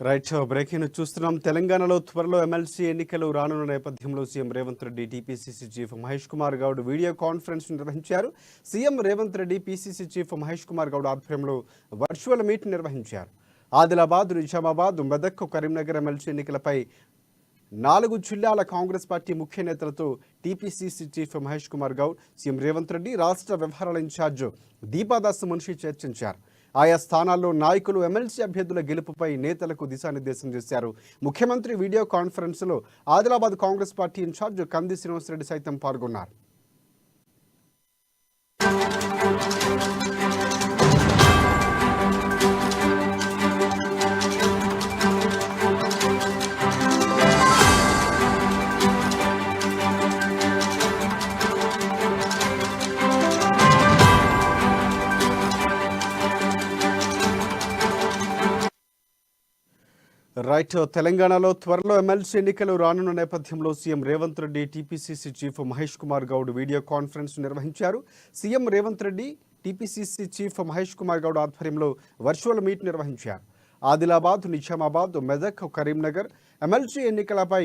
Right breaking చూస్తున్నాం. తెలంగాణలో త్వరలో ఎమ్మెల్సీ ఎన్నికలు రానున్న నేపథ్యంలో CM Revanth Reddy TPCC chief Mahesh Kumar Goud video conference నిర్వహించారు. CM Revanth Reddy PCC chief Mahesh Kumar Goud ఆధ్వర్యంలో వర్చువల్ మీట్ నిర్వహించారు. ఆదిలాబాద్, నిజామాబాద్, మెదక్, కరీంనగర్ ఎమ్మెల్సీ ఎన్నికలపై 4 జిల్లాల కాంగ్రెస్ పార్టీ ముఖ్య నేతలతో TPCC chief Mahesh Kumar Goud, CM Revanth Reddy, రాష్ట్ర వ్యవహారాల ఇన్ఛార్జ్ దీపాదాస్ మున్షి చర్చించారు. ఆయా స్థానాల్లో నాయకులు ఎమ్మెల్సీ అభ్యర్థుల గెలుపుపై నేతలకు దిశానిర్దేశం చేశారు. ముఖ్యమంత్రి వీడియో కాన్ఫరెన్స్లో ఆదిలాబాద్ కాంగ్రెస్ పార్టీ ఇన్ఛార్జ్ కంది శ్రీనివాసరెడ్డి సైతం పాల్గొన్నారు. రైట్ తెలంగాణలో త్వరలో ఎమ్మెల్సీ ఎన్నికలు రానున్న నేపథ్యంలో CM Revanth Reddy TPCC chief Mahesh Kumar Goud video conference నిర్వహించారు. CM Revanth Reddy TPCC chief Mahesh Kumar Goud ఆధ్వర్యంలో వర్చువల్ మీట్ నిర్వహించారు. ఆదిలాబాద్, నిజామాబాద్, మెదక్, కరీంనగర్ ఎమ్మెల్సీ ఎన్నికలపై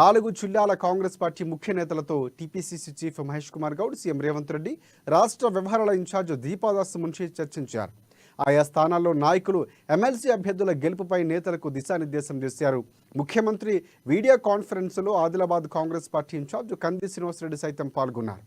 4 జిల్లాల కాంగ్రెస్ పార్టీ ముఖ్య నేతలతో TPCC chief Mahesh Kumar Goud, CM Revanth Reddy, రాష్ట్ర వ్యవహారాల ఇన్ఛార్జ్ దీపాదాస్ మున్షి చర్చించారు. ఆయా స్థానాల్లో నాయకులు ఎమ్మెల్సీ అభ్యర్థుల గెలుపుపై నేతలకు దిశానిర్దేశం చేశారు. ముఖ్యమంత్రి వీడియో కాన్ఫరెన్స్లో ఆదిలాబాద్ కాంగ్రెస్ పార్టీ ఇన్ఛార్జ్ కంది శ్రీనివాసరెడ్డి సైతం పాల్గొన్నారు.